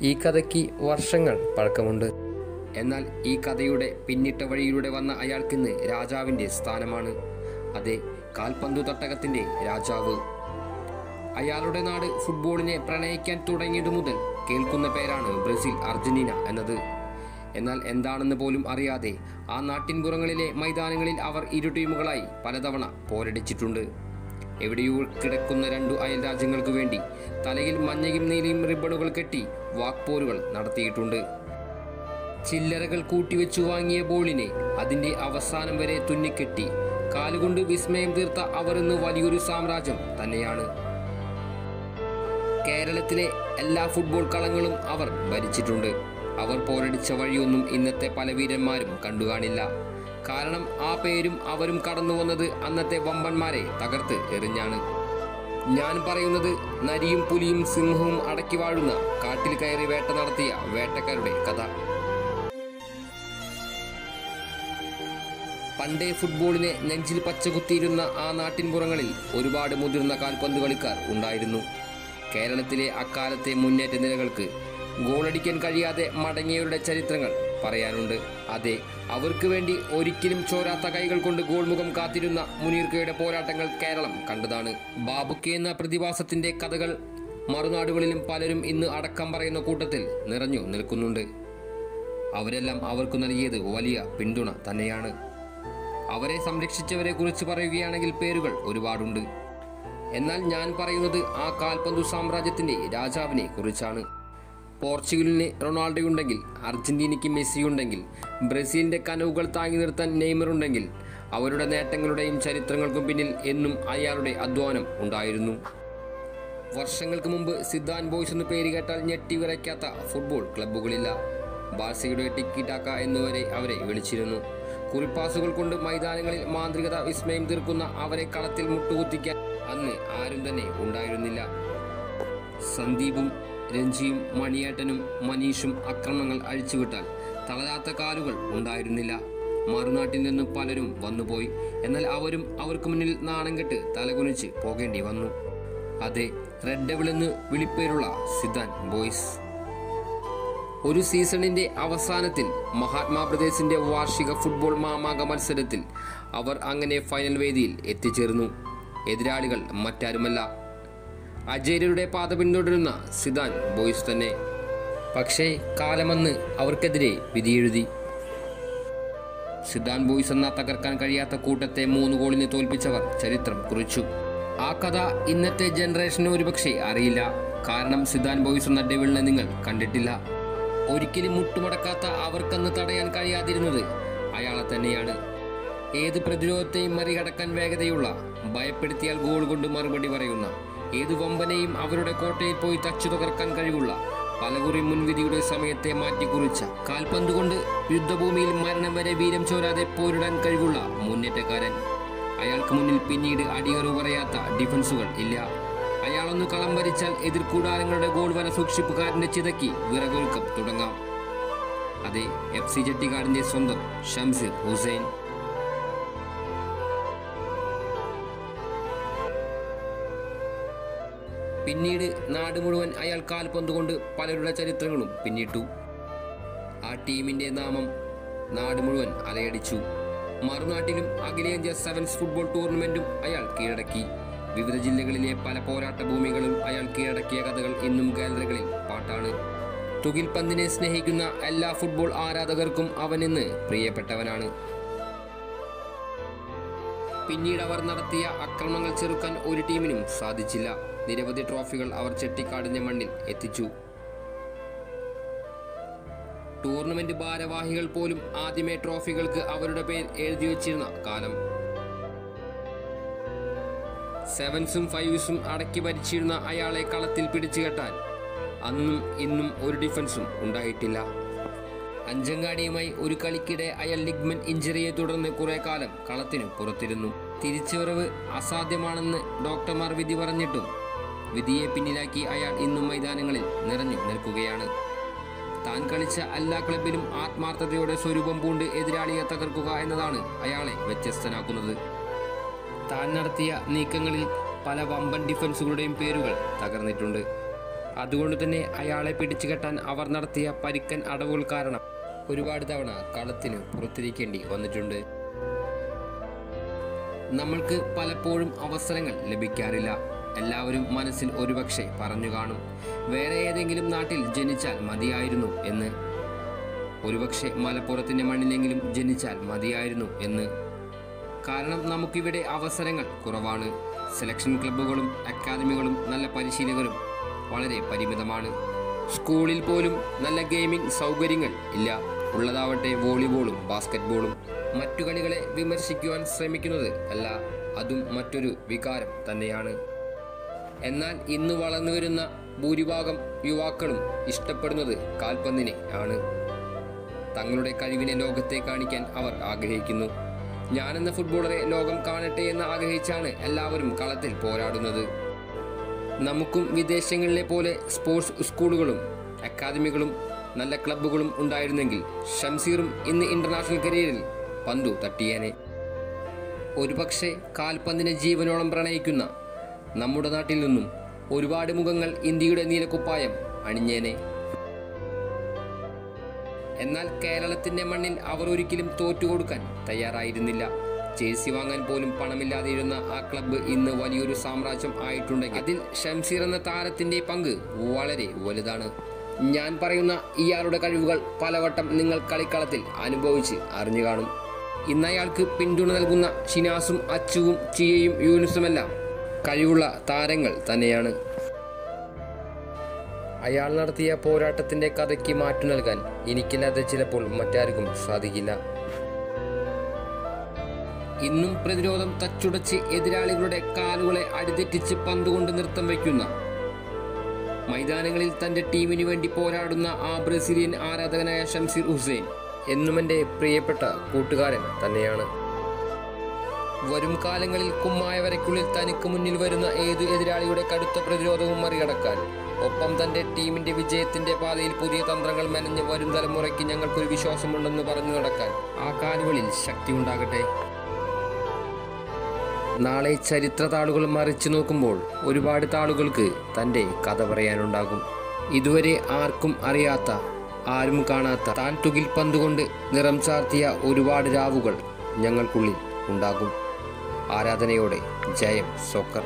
ഈ കഥയ്ക്ക് വർഷങ്ങൾ പഴക്കമുണ്ട്. എന്നാൽ ഈ കഥയുടെ പിന്നിട്ട വഴിയിലൂടെ വന്ന അയാൾക്കിന്ന് രാജാവിൻ്റെ സ്ഥാനമാണ്. അതെ, കാൽപന്തു തട്ടകത്തിൻ്റെ രാജാവ്. അയാളുടെ നാട് ഫുട്ബോളിനെ പ്രണയിക്കാൻ തുടങ്ങിയതു മുതൽ കേൾക്കുന്ന പേരാണ് ബ്രസീൽ, അർജന്റീന എന്നത്. എന്നാൽ എന്താണെന്ന് പോലും അറിയാതെ ആ നാട്ടിൻപുറങ്ങളിലെ മൈതാനങ്ങളിൽ അവർ ഇരു ടീമുകളായി പലതവണ പോരടിച്ചിട്ടുണ്ട്. എവിടെയോ കിടക്കുന്ന രണ്ടു അയൽ രാജ്യങ്ങൾക്ക് വേണ്ടി തലയിൽ മഞ്ഞയും നീലയും റിബണുകൾ കെട്ടി വാക്പോരുകൾ നടത്തിയിട്ടുണ്ട്. ചില്ലറകൾ കൂട്ടിവെച്ചു വാങ്ങിയ ബോളിനെ അതിൻ്റെ അവസാനം വരെ തുന്നിക്കെട്ടി കാലുകൊണ്ട് വിസ്മയം തീർത്ത അവർ ഇന്ന് വലിയൊരു സാമ്രാജ്യം തന്നെയാണ്. കേരളത്തിലെ എല്ലാ ഫുട്ബോൾ കളങ്ങളും അവർ ഭരിച്ചിട്ടുണ്ട്. അവർ പോരടിച്ച വഴിയൊന്നും ഇന്നത്തെ പല വീരന്മാരും കണ്ടുകാണില്ല. കാരണം ആ പേരും അവരും കടന്നു വന്നത് അന്നത്തെ വമ്പന്മാരെ തകർത്ത് എറിഞ്ഞാണ്. ഞാൻ പറയുന്നത് നരിയും പുലിയും സിംഹവും അടക്കി വാഴുന്ന കാട്ടിൽ കയറി വേട്ട നടത്തിയ വേട്ടക്കാരുടെ കഥ. പണ്ടേ ഫുട്ബോളിനെ നെഞ്ചിൽ പച്ചകുത്തിയിരുന്ന ആ നാട്ടിൻപുറങ്ങളിൽ ഒരുപാട് മുതിർന്ന കാൽപന്ത് കളിക്കാർ ഉണ്ടായിരുന്നു. കേരളത്തിലെ അക്കാലത്തെ മുന്നേറ്റ നിരകൾക്ക് ഗോളടിക്കാൻ കഴിയാതെ മടങ്ങിയവരുടെ ചരിത്രങ്ങൾ പറയാനുണ്ട്. അതെ, അവർക്ക് വേണ്ടി ഒരിക്കലും ചോരാത്ത കൈകൾ കൊണ്ട് ഗോൾമുഖം കാത്തിരുന്ന മുനീർക്കയുടെ പോരാട്ടങ്ങൾ കേരളം കണ്ടതാണ്. ബാബുക്കെ എന്ന പ്രതിഭാസത്തിന്റെ കഥകൾ മറുനാടുകളിലും പലരും ഇന്ന് അടക്കം പറയുന്ന കൂട്ടത്തിൽ നിറഞ്ഞു നിൽക്കുന്നുണ്ട്. അവരെല്ലാം അവർക്ക് നൽകിയത് വലിയ പിന്തുണ തന്നെയാണ്. അവരെ സംരക്ഷിച്ചവരെ കുറിച്ച് പറയുകയാണെങ്കിൽ പേരുകൾ ഒരുപാടുണ്ട്. എന്നാൽ ഞാൻ പറയുന്നത് ആ കാൽപന്തു സാമ്രാജ്യത്തിന്റെ രാജാവിനെ കുറിച്ചാണ്. പോർച്ചുഗലിന് റൊണാൾഡോയുണ്ടെങ്കിൽ, അർജന്റീനയ്ക്ക് മെസ്സിയുണ്ടെങ്കിൽ, ബ്രസീലിന്റെ കനവുകൾ താങ്ങി നിർത്താൻ നെയ്മർ ഉണ്ടെങ്കിൽ അവരുടെ നേട്ടങ്ങളുടെയും ചരിത്രങ്ങൾക്കും പിന്നിൽ എന്നും അയാളുടെ അധ്വാനം ഉണ്ടായിരുന്നു. വർഷങ്ങൾക്ക് മുമ്പ് സിദാൻ ബോയ്സ് എന്ന് പേര് കേട്ടാൽ ഞെട്ടിവിറയ്ക്കാത്ത ഫുട്ബോൾ ക്ലബ്ബുകളില്ല. ബാഴ്സയുടെ ടിക്കി ടാക്ക എന്നുവരെ അവരെ വിളിച്ചിരുന്നു. കുറിപ്പാസുകൾ കൊണ്ട് മൈതാനങ്ങളിൽ മാന്ത്രികത വിസ്മയം തീർക്കുന്ന അവരെ കളത്തിൽ മുട്ടുകുത്തിക്കാൻ അന്ന് ആരും തന്നെ ഉണ്ടായിരുന്നില്ല. സന്ദീപും രഞ്ജിയും മണിയേട്ടനും മനീഷും ആക്രമണങ്ങൾ അഴിച്ചുവിട്ടാൽ തളരാത്ത കാലുകൾ ഉണ്ടായിരുന്നില്ല. മറുനാട്ടിൽ നിന്ന് പലരും വന്നുപോയി. എന്നാൽ അവരും അവർക്ക് മുന്നിൽ നാണം കെട്ട് തലകുനിച്ച് പോകേണ്ടി വന്നു. അതെ, റെഡ് ഡെവിൾ എന്ന് വിളിപ്പേരുള്ള സിദാൻ ബോയ്സ്. ഒരു സീസണിന്റെ അവസാനത്തിൽ മഹാത്മാ ബ്രദേഴ്സിന്റെ വാർഷിക ഫുട്ബോൾ മാമാങ്ക മത്സരത്തിൽ അവർ അങ്ങനെ ഫൈനൽ വേദിയിൽ എത്തിച്ചേർന്നു. എതിരാളികൾ മറ്റാരുമല്ല, അജേര്യരുടെ പാത പിന്തുടരുന്ന സിദാൻ ബോയ്സ് തന്നെ. പക്ഷേ കാലമന്ന് അവർക്കെതിരെ വിധിയെഴുതി. സിദാൻ ബോയ്സ് എന്ന തകർക്കാൻ കഴിയാത്ത കൂട്ടത്തെ 3 ഗോളിന് തോൽപ്പിച്ചവർ ചരിത്രം കുറിച്ചു. ആ കഥ ഇന്നത്തെ ജനറേഷന് ഒരുപക്ഷെ അറിയില്ല. കാരണം സിദാൻ ബോയ്സ് എന്ന ഡെവിളിനെ നിങ്ങൾ കണ്ടിട്ടില്ല. ഒരിക്കലും മുട്ടുമടക്കാത്ത അവർക്കന്ന് തടയാൻ കഴിയാതിരുന്നത് അയാളെ തന്നെയാണ്. ഏത് പ്രതിരോധത്തെയും മറികടക്കാൻ വേഗതയുള്ള, ഭയപ്പെടുത്തിയാൽ ഗോൾ കൊണ്ട് മറുപടി പറയുന്ന, ഏതു വമ്പനെയും അവരുടെ കോട്ടയിൽ പോയി തച്ചു തകർക്കാൻ കഴിവുള്ള, പലകുറി മുൻവിധിയുടെ സമയത്തെ മാറ്റിക്കുറിച്ച, കാൽപന്ത് കൊണ്ട് യുദ്ധഭൂമിയിൽ മരണം വരെ വീരം ചോരാതെ പോരിടാൻ കഴിവുള്ള മുന്നേറ്റക്കാരൻ. അയാൾക്ക് മുന്നിൽ പിന്നീട് അടിയറു പറയാത്ത ഡിഫൻസുകൾ ഇല്ല. അയാളൊന്ന് കളം വരിച്ചാൽ എതിർക്കൂടാരങ്ങളുടെ ഗോൾ വന സൂക്ഷിപ്പുകാരന്റെ ചിതയ്ക്ക് വിറകൊരുക്കം തുടങ്ങാം. അതെ, FC ചെട്ടിക്കാടിന്റെ സ്വന്തം ഷംസീർ ഹുസൈൻ. പിന്നീട് നാട് മുഴുവൻ അയാൾ കാൽപന്ത് കൊണ്ട് പലരുടെ ചരിത്രങ്ങളും പിന്നിട്ടു. ആ ടീമിന്റെ നാമം നാട് മുഴുവൻ അലയടിച്ചു. മറുനാട്ടിലും അഖിലേന്ത്യാ സെവൻസ് ഫുട്ബോൾ ടൂർണമെന്റും അയാൾ കീഴടക്കി. വിവിധ ജില്ലകളിലെ പല പോരാട്ട ഭൂമികളും അയാൾ കീഴടക്കിയ കഥകൾ ഇന്നും ഗാലറികളിൽ പാട്ടാണ്. തുകിൽ പന്തിനെ സ്നേഹിക്കുന്ന എല്ലാ ഫുട്ബോൾ ആരാധകർക്കും അവൻ ഇന്ന് പ്രിയപ്പെട്ടവനാണ്. പിന്നീട് അവർ നടത്തിയ ആക്രമണങ്ങൾ ചെറുക്കാൻ ഒരു ടീമിനും സാധിച്ചില്ല. നിരവധി ട്രോഫികൾ അവർ ചെട്ടിക്കാടിന്റെ മണ്ണിൽ എത്തിച്ചു. ടൂർണമെന്റ് ഭാരവാഹികൾ പോലും ആദ്യമേ ട്രോഫികൾക്ക് അവരുടെ പേര് എഴുതി വച്ചിരുന്ന കാലം. സെവൻസും ഫൈവ്സും അടക്കി ഭരിച്ചിരുന്ന അയാളെ കളത്തിൽ പിടിച്ചു കെട്ടാൻ അന്നും ഇന്നും ഒരു ഡിഫൻസും ഉണ്ടായിട്ടില്ല. അഞ്ചങ്ങാടിയുമായി ഒരു കളിക്കിടെ അയാൾ ലിഗ്മെന്റ് ഇഞ്ചറിയെ തുടർന്ന് കുറെ കാലം കളത്തിന് പുറത്തിരുന്നു. തിരിച്ചുവരവ് അസാധ്യമാണെന്ന് ഡോക്ടർമാർ വിധി പറഞ്ഞിട്ടും വിധിയെ പിന്നിലാക്കി അയാൾ ഇന്നും മൈതാനങ്ങളിൽ നിറഞ്ഞു നിൽക്കുകയാണ്. താൻ കളിച്ച എല്ലാ ക്ലബിലും ആത്മാർത്ഥതയോടെ സ്വരൂപം പൂണ്ട് എതിരാളിയെ തകർക്കുക എന്നതാണ് അയാളെ വ്യത്യസ്തനാക്കുന്നത്. താൻ നടത്തിയ നീക്കങ്ങളിൽ പല വമ്പൻ ഡിഫൻസുകളുടെയും പേരുകൾ തകർന്നിട്ടുണ്ട്. അതുകൊണ്ട് തന്നെ അയാളെ പിടിച്ചു കെട്ടാൻ അവർ നടത്തിയ പരിക്കൻ അടവുകൾ കാരണം ഒരുപാട് തവണ കളത്തിന് പുറത്തിരിക്കേണ്ടി വന്നിട്ടുണ്ട്. നമ്മൾക്ക് പലപ്പോഴും അവസരങ്ങൾ ലഭിക്കാറില്ല. എല്ലാവരും മനസ്സിൽ ഒരുപക്ഷെ പറഞ്ഞു കാണും, വേറെ ഏതെങ്കിലും നാട്ടിൽ ജനിച്ചാൽ മതിയായിരുന്നു എന്ന്, ഒരുപക്ഷെ മലപ്പുറത്തിൻ്റെ മണ്ണിലെങ്കിലും ജനിച്ചാൽ മതിയായിരുന്നു എന്ന്. കാരണം നമുക്കിവിടെ അവസരങ്ങൾ കുറവാണ്. സെലക്ഷൻ ക്ലബ്ബുകളും അക്കാദമികളും നല്ല പരിശീലകരും വളരെ പരിമിതമാണ്. സ്കൂളിൽ പോലും നല്ല ഗെയിമിംഗ് സൗകര്യങ്ങൾ ഇല്ല. ഉള്ളതാവട്ടെ വോളിബോളും ബാസ്കറ്റ്ബോളും. മറ്റു കളികളെ വിമർശിക്കുവാൻ ശ്രമിക്കുന്നത് അല്ല, അതും മറ്റൊരു വികാരം തന്നെയാണ്. എന്നാൽ ഇന്ന് വളർന്നു വരുന്ന ഭൂരിഭാഗം യുവാക്കളും ഇഷ്ടപ്പെടുന്നത് കാൽപന്തിനെ ആണ്. തങ്ങളുടെ കഴിവിനെ ലോകത്തെ കാണിക്കാൻ അവർ ആഗ്രഹിക്കുന്നു. ഞാനെന്ന ഫുട്ബോളറെ ലോകം കാണട്ടെ എന്ന് ആഗ്രഹിച്ചാണ് എല്ലാവരും കളത്തിൽ പോരാടുന്നത്. നമുക്കും വിദേശങ്ങളിലെ പോലെ സ്പോർട്സ് സ്കൂളുകളും അക്കാദമികളും നല്ല ക്ലബ്ബുകളും ഉണ്ടായിരുന്നെങ്കിൽ ഷംസീറും ഇന്ന് ഇന്റർനാഷണൽ കരിയറിൽ പന്തു തട്ടിയേനെ. ഒരുപക്ഷെ കാൽപന്തിനെ ജീവനോളം പ്രണയിക്കുന്ന നമ്മുടെ നാട്ടിൽ നിന്നും ഒരുപാട് മുഖങ്ങൾ ഇന്ത്യയുടെ നീലക്കുപ്പായം അണിഞ്ഞേനെ. എന്നാൽ കേരളത്തിന്റെ മണ്ണിൽ അവർ ഒരിക്കലും തോറ്റുകൊടുക്കാൻ തയ്യാറായിരുന്നില്ല. ജേഴ്സി വാങ്ങാൻ പോലും പണമില്ലാതിരുന്ന ആ ക്ലബ്ബ് ഇന്ന് വലിയൊരു സാമ്രാജ്യം ആയിട്ടുണ്ടെങ്കിൽ അതിൽ ഷംസീർ എന്ന താരത്തിന്റെ പങ്ക് വളരെ വലുതാണ്. ഞാൻ പറയുന്ന ഇയാളുടെ കഴിവുകൾ പലവട്ടം നിങ്ങൾ കളിക്കളത്തിൽ അനുഭവിച്ച് അറിഞ്ഞു കാണും. ഇന്ന് അയാൾക്ക് പിന്തുണ നൽകുന്ന ഷിനാസും അച്ചുവും ചിയയും യൂനുസുമെല്ലാം കഴിവുള്ള താരങ്ങൾ തന്നെയാണ്. അയാൾ നടത്തിയ പോരാട്ടത്തിന്റെ കഥയ്ക്ക് മാറ്റു നൽകാൻ എനിക്കല്ലാതെ ചിലപ്പോൾ മറ്റാർക്കും സാധിക്കില്ല. ഇന്നും പ്രതിരോധം തച്ചുടച്ച് എതിരാളികളുടെ കാലുകളെ അടിതെറ്റിച്ച് പന്തുകൊണ്ട് നൃത്തം വയ്ക്കുന്ന, മൈതാനങ്ങളിൽ തന്റെ ടീമിനു വേണ്ടി പോരാടുന്ന ആ ബ്രസീലിയൻ ആരാധകനായ ഷംസീർ ഹുസൈൻ എന്നും എൻ്റെ പ്രിയപ്പെട്ട കൂട്ടുകാരൻ തന്നെയാണ്. വരും കാലങ്ങളിൽ കുമ്മായ വരയ്ക്കുള്ളിൽ തനിക്ക് മുന്നിൽ വരുന്ന ഏത് എതിരാളിയുടെ കടുത്ത പ്രതിരോധവും മറികടക്കാൻ, ഒപ്പം തന്റെ ടീമിന്റെ വിജയത്തിന്റെ പാതയിൽ പുതിയ തന്ത്രങ്ങൾ മെനഞ്ഞ് വരും തലമുറയ്ക്ക് ഞങ്ങൾക്കൊരു വിശ്വാസമുണ്ടെന്ന് പറഞ്ഞു നടക്കാൻ ആ കാലുകളിൽ ശക്തി ഉണ്ടാകട്ടെ. നാളെ ചരിത്ര താളുകൾ മറിച്ചു നോക്കുമ്പോൾ ഒരുപാട് താളുകൾക്ക് തൻ്റെ കഥ പറയാനുണ്ടാകും. ഇതുവരെ ആർക്കും അറിയാത്ത, ആരും കാണാത്ത താൻ തുകിൽ പന്തുകൊണ്ട് നിറം ചാർത്തിയ ഒരുപാട് രാവുകൾ ഞങ്ങൾക്കുള്ളിൽ ഉണ്ടാകും. ആരാധനയോടെ ജയം സോക്കർ.